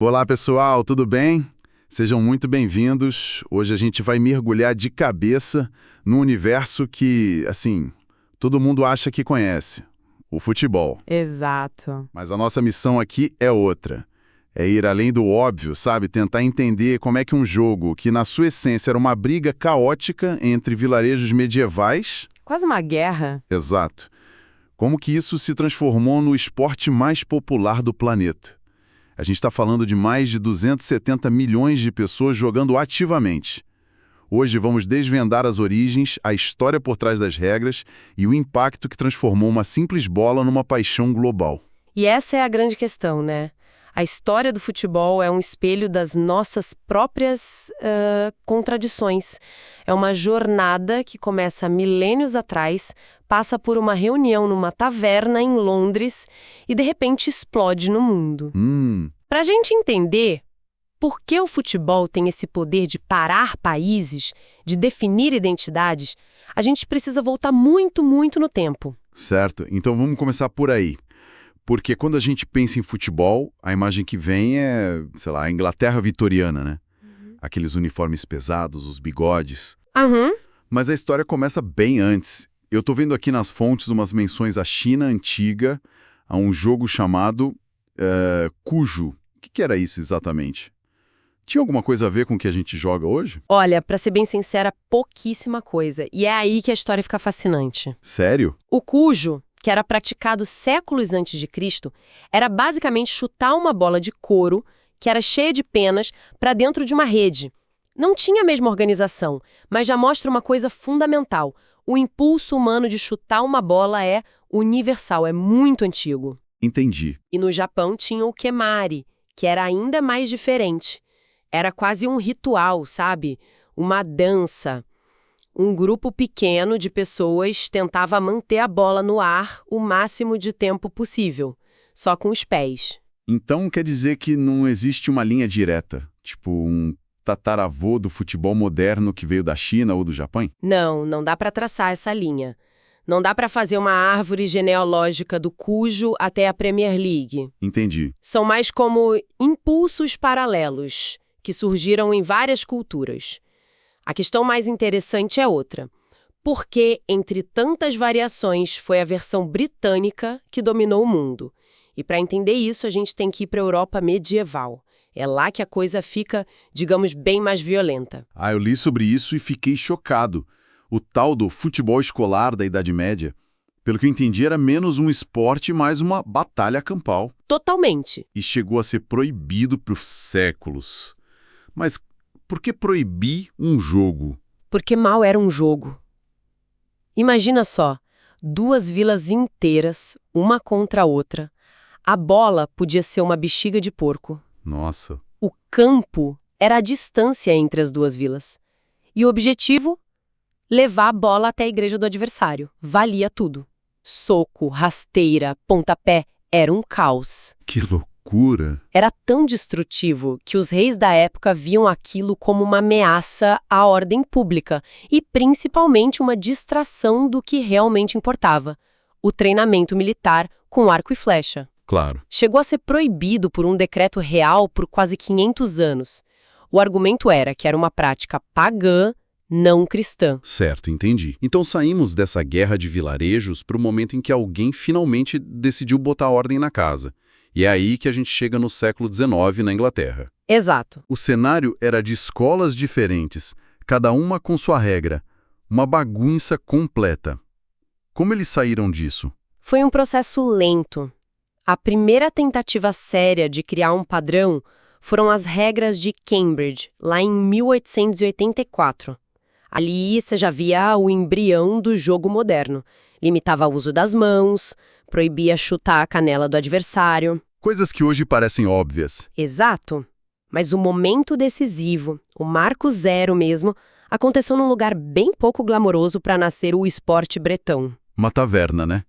Olá, pessoal, tudo bem? Sejam muito bem-vindos. Hoje a gente vai mergulhar de cabeça num universo que, assim, todo mundo acha que conhece, o futebol. Exato. Mas a nossa missão aqui é outra. É ir além do óbvio, sabe? Tentar entender como é que um jogo que, na sua essência, era uma briga caótica entre vilarejos medievais. Quase uma guerra. Exato. Como que isso se transformou no esporte mais popular do planeta? A gente está falando de mais de 270 milhões de pessoas jogando ativamente. Hoje vamos desvendar as origens, a história por trás das regras e o impacto que transformou uma simples bola numa paixão global. E essa é a grande questão, né? A história do futebol é um espelho das nossas próprias contradições. É uma jornada que começa milênios atrás, passa por uma reunião numa taverna em Londres e de repente explode no mundo. Para a gente entender por que o futebol tem esse poder de parar países, de definir identidades, a gente precisa voltar muito, muito no tempo. Certo, então vamos começar por aí. Porque quando a gente pensa em futebol, a imagem que vem é, sei lá, a Inglaterra vitoriana, né? Aqueles uniformes pesados, os bigodes. Mas a história começa bem antes. Eu tô vendo aqui nas fontes umas menções à China antiga, a um jogo chamado Cujo. O que era isso exatamente? Tinha alguma coisa a ver com o que a gente joga hoje? Olha, para ser bem sincera, pouquíssima coisa. E é aí que a história fica fascinante. Sério? O cujo, que era praticado séculos antes de Cristo, era basicamente chutar uma bola de couro, que era cheia de penas, para dentro de uma rede. Não tinha a mesma organização, mas já mostra uma coisa fundamental. O impulso humano de chutar uma bola é universal, é muito antigo. Entendi. E no Japão tinha o kemari, que era ainda mais diferente. Era quase um ritual, sabe? Uma dança. Um grupo pequeno de pessoas tentava manter a bola no ar o máximo de tempo possível, só com os pés. Então quer dizer que não existe uma linha direta, tipo um tataravô do futebol moderno que veio da China ou do Japão? Não dá para traçar essa linha. Não dá para fazer uma árvore genealógica do Cujo até a Premier League. Entendi. São mais como impulsos paralelos, que surgiram em várias culturas. A questão mais interessante é outra. Por que, entre tantas variações, foi a versão britânica que dominou o mundo? E para entender isso, a gente tem que ir para a Europa medieval. É lá que a coisa fica, digamos, bem mais violenta. Eu li sobre isso e fiquei chocado. O tal do futebol escolar da Idade Média, pelo que eu entendi, era menos um esporte, mais uma batalha campal. Totalmente. E chegou a ser proibido por séculos. Mas por que proibir um jogo? Porque mal era um jogo. Imagina só, duas vilas inteiras, uma contra a outra. A bola podia ser uma bexiga de porco. Nossa. O campo era a distância entre as duas vilas. E o objetivo? Levar a bola até a igreja do adversário. Valia tudo. Soco, rasteira, pontapé, era um caos. Que loucura! Era tão destrutivo que os reis da época viam aquilo como uma ameaça à ordem pública e principalmente uma distração do que realmente importava: o treinamento militar com arco e flecha. Claro. Chegou a ser proibido por um decreto real por quase 500 anos. O argumento era que era uma prática pagã, não cristã. Certo, entendi. Então saímos dessa guerra de vilarejos para o momento em que alguém finalmente decidiu botar ordem na casa. E é aí que a gente chega no século XIX na Inglaterra. Exato. O cenário era de escolas diferentes, cada uma com sua regra. Uma bagunça completa. Como eles saíram disso? Foi um processo lento. A primeira tentativa séria de criar um padrão foram as regras de Cambridge, lá em 1884. Ali você já via o embrião do jogo moderno. Limitava o uso das mãos, proibia chutar a canela do adversário. Coisas que hoje parecem óbvias. Exato. Mas o momento decisivo, o marco zero mesmo, aconteceu num lugar bem pouco glamouroso para nascer o esporte bretão. Uma taverna, né?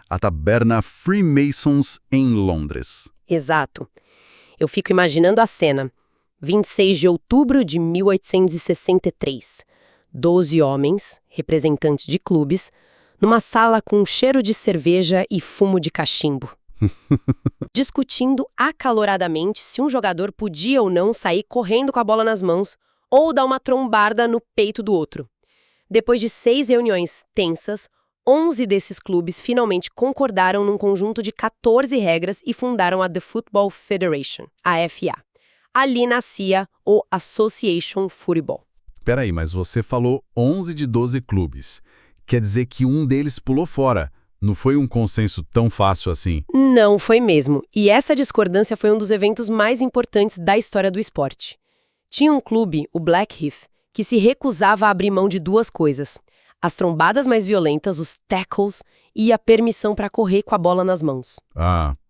A taberna Freemasons em Londres. Exato. Eu fico imaginando a cena. 26 de outubro de 1863. 12 homens, representantes de clubes, numa sala com cheiro de cerveja e fumo de cachimbo. discutindo acaloradamente se um jogador podia ou não sair correndo com a bola nas mãos ou dar uma trombada no peito do outro. Depois de 6 reuniões tensas, 11 desses clubes finalmente concordaram num conjunto de 14 regras e fundaram a The Football Federation, a FA. Ali nascia o Association Football. Peraí, mas você falou 11 de 12 clubes. Quer dizer que um deles pulou fora. Não foi um consenso tão fácil assim? Não foi mesmo, e essa discordância foi um dos eventos mais importantes da história do esporte. Tinha um clube, o Blackheath, que se recusava a abrir mão de 2 coisas: as trombadas mais violentas, os tackles, e a permissão para correr com a bola nas mãos.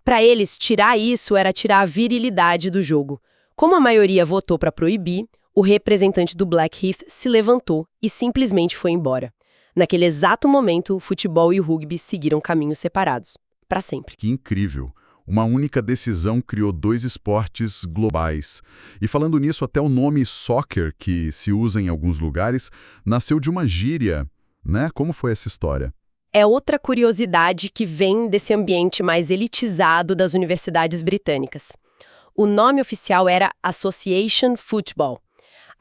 Para eles, tirar isso era tirar a virilidade do jogo. Como a maioria votou para proibir, o representante do Blackheath se levantou e simplesmente foi embora. Naquele exato momento, o futebol e o rugby seguiram caminhos separados. Para sempre. Que incrível! Uma única decisão criou 2 esportes globais. E falando nisso, até o nome soccer, que se usa em alguns lugares, nasceu de uma gíria, né? Como foi essa história? É outra curiosidade que vem desse ambiente mais elitizado das universidades britânicas. O nome oficial era Association Football.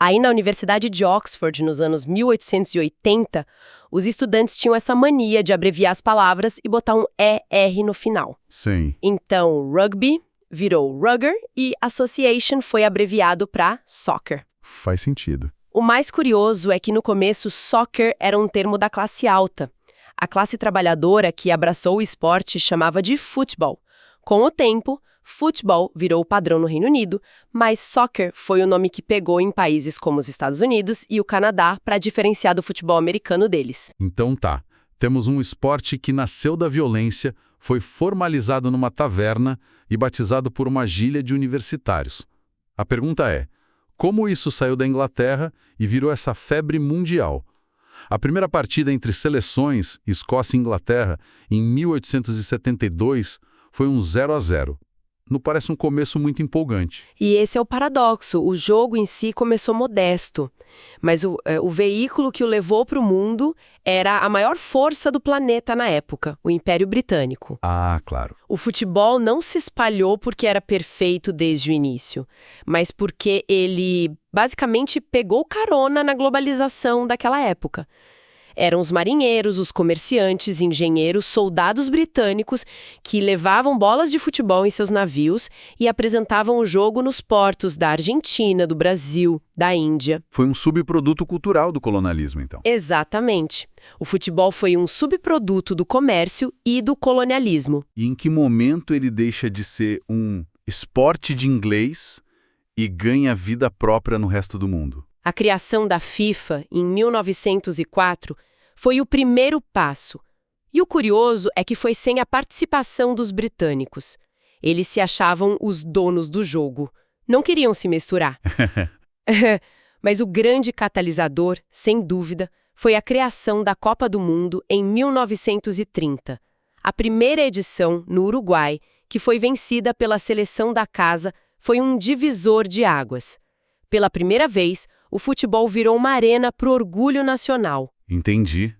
Aí na Universidade de Oxford, nos anos 1880, os estudantes tinham essa mania de abreviar as palavras e botar um ER no final. Sim. Então, rugby virou rugger e association foi abreviado para soccer. Faz sentido. O mais curioso é que no começo soccer era um termo da classe alta. A classe trabalhadora que abraçou o esporte chamava de futebol. Com o tempo, futebol virou o padrão no Reino Unido, mas soccer foi o nome que pegou em países como os Estados Unidos e o Canadá para diferenciar do futebol americano deles. Então tá, temos um esporte que nasceu da violência, foi formalizado numa taverna e batizado por uma gíria de universitários. A pergunta é, como isso saiu da Inglaterra e virou essa febre mundial? A primeira partida entre seleções, Escócia e Inglaterra, em 1872, foi um 0-0. Não parece um começo muito empolgante. E esse é o paradoxo. O jogo em si começou modesto, mas o veículo que o levou para o mundo era a maior força do planeta na época, o Império Britânico. Ah, claro. O futebol não se espalhou porque era perfeito desde o início, mas porque ele basicamente pegou carona na globalização daquela época. Eram os marinheiros, os comerciantes, engenheiros, soldados britânicos que levavam bolas de futebol em seus navios e apresentavam o jogo nos portos da Argentina, do Brasil, da Índia. Foi um subproduto cultural do colonialismo, então. Exatamente. O futebol foi um subproduto do comércio e do colonialismo. E em que momento ele deixa de ser um esporte de inglês e ganha vida própria no resto do mundo? A criação da FIFA, em 1904, foi o primeiro passo. E o curioso é que foi sem a participação dos britânicos. Eles se achavam os donos do jogo. Não queriam se misturar. Mas o grande catalisador, sem dúvida, foi a criação da Copa do Mundo em 1930. A primeira edição, no Uruguai, que foi vencida pela seleção da casa, foi um divisor de águas. Pela primeira vez, o futebol virou uma arena para o orgulho nacional. Entendi.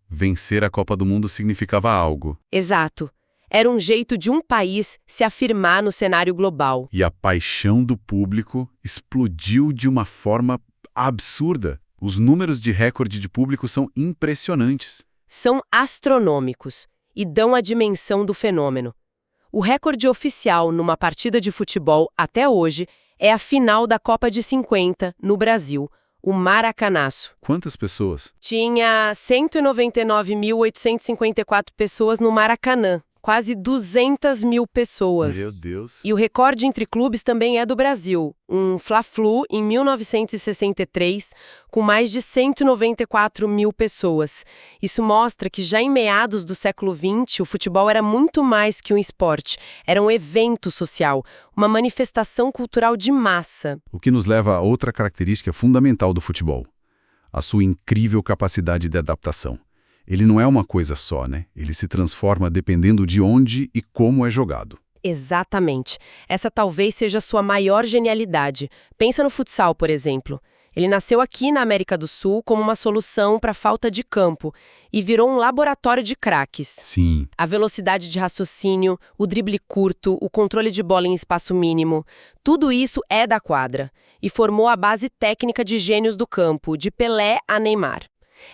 Vencer a Copa do Mundo significava algo. Exato. Era um jeito de um país se afirmar no cenário global. E a paixão do público explodiu de uma forma absurda. Os números de recorde de público são impressionantes. São astronômicos e dão a dimensão do fenômeno. O recorde oficial numa partida de futebol até hoje é a final da Copa de 50, no Brasil, o Maracanaço. Quantas pessoas? Tinha 199.854 pessoas no Maracanã, quase 200 mil pessoas. Meu Deus. E o recorde entre clubes também é do Brasil, um Fla-Flu em 1963, com mais de 194 mil pessoas. Isso mostra que já em meados do século XX, o futebol era muito mais que um esporte, era um evento social, uma manifestação cultural de massa. O que nos leva a outra característica fundamental do futebol, a sua incrível capacidade de adaptação. Ele não é uma coisa só, né? Ele se transforma dependendo de onde e como é jogado. Exatamente. Essa talvez seja a sua maior genialidade. Pensa no futsal, por exemplo. Ele nasceu aqui na América do Sul como uma solução para a falta de campo e virou um laboratório de craques. Sim. A velocidade de raciocínio, o drible curto, o controle de bola em espaço mínimo, tudo isso é da quadra e formou a base técnica de gênios do campo, de Pelé a Neymar.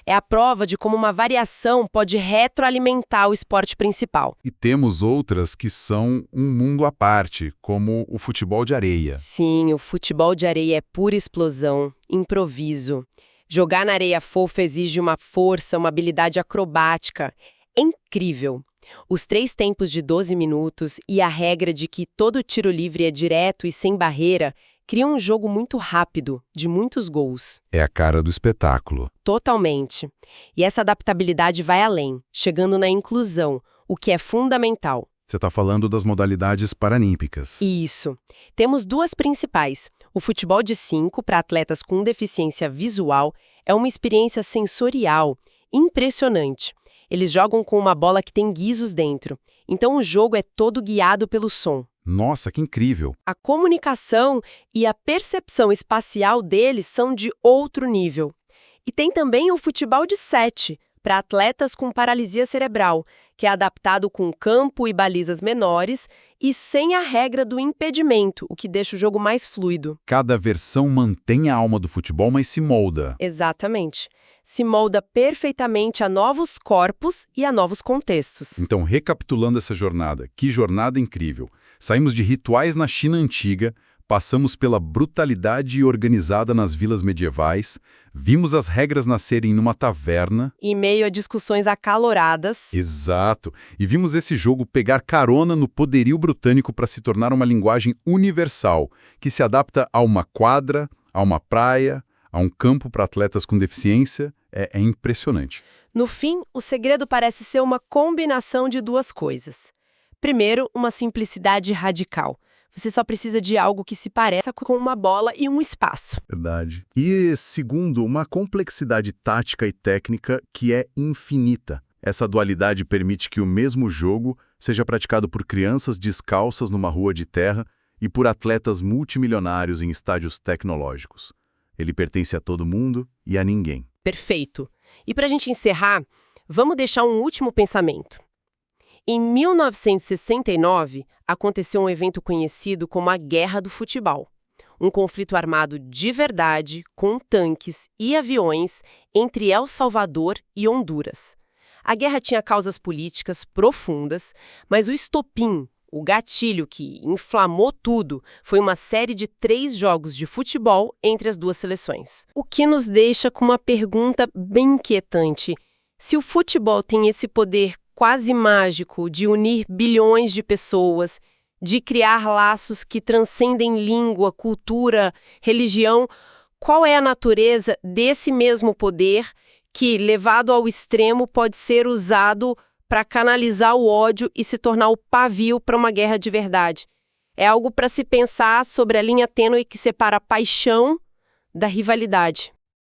É a prova de como uma variação pode retroalimentar o esporte principal. E temos outras que são um mundo à parte, como o futebol de areia. Sim, o futebol de areia é pura explosão, improviso. Jogar na areia fofa exige uma força, uma habilidade acrobática. É incrível. Os 3 tempos de 12 minutos e a regra de que todo tiro livre é direto e sem barreira criam um jogo muito rápido, de muitos gols. É a cara do espetáculo. Totalmente. E essa adaptabilidade vai além, chegando na inclusão, o que é fundamental. Você está falando das modalidades paralímpicas. Isso. Temos 2 principais. O futebol de 5, para atletas com deficiência visual, é uma experiência sensorial impressionante. Eles jogam com uma bola que tem guizos dentro, então o jogo é todo guiado pelo som. Nossa, que incrível! A comunicação e a percepção espacial deles são de outro nível. E tem também o futebol de 7, para atletas com paralisia cerebral, que é adaptado com campo e balizas menores e sem a regra do impedimento, o que deixa o jogo mais fluido. Cada versão mantém a alma do futebol, mas se molda. Exatamente. Se molda perfeitamente a novos corpos e a novos contextos. Então, recapitulando essa jornada, que jornada incrível! Saímos de rituais na China antiga, passamos pela brutalidade organizada nas vilas medievais, vimos as regras nascerem numa taverna. Em meio a discussões acaloradas. Exato. E vimos esse jogo pegar carona no poderio britânico para se tornar uma linguagem universal, que se adapta a uma quadra, a uma praia, a um campo para atletas com deficiência. É impressionante. No fim, o segredo parece ser uma combinação de 2 coisas. Primeiro, uma simplicidade radical. Você só precisa de algo que se pareça com uma bola e um espaço. Verdade. E segundo, uma complexidade tática e técnica que é infinita. Essa dualidade permite que o mesmo jogo seja praticado por crianças descalças numa rua de terra e por atletas multimilionários em estádios tecnológicos. Ele pertence a todo mundo e a ninguém. Perfeito. E para a gente encerrar, vamos deixar um último pensamento. Em 1969, aconteceu um evento conhecido como a Guerra do Futebol. Um conflito armado de verdade, com tanques e aviões, entre El Salvador e Honduras. A guerra tinha causas políticas profundas, mas o estopim, o gatilho que inflamou tudo, foi uma série de 3 jogos de futebol entre as 2 seleções. O que nos deixa com uma pergunta bem inquietante. Se o futebol tem esse poder quase mágico de unir bilhões de pessoas, de criar laços que transcendem língua, cultura, religião, qual é a natureza desse mesmo poder que, levado ao extremo, pode ser usado para canalizar o ódio e se tornar o pavio para uma guerra de verdade? É algo para se pensar sobre a linha tênue que separa a paixão da rivalidade.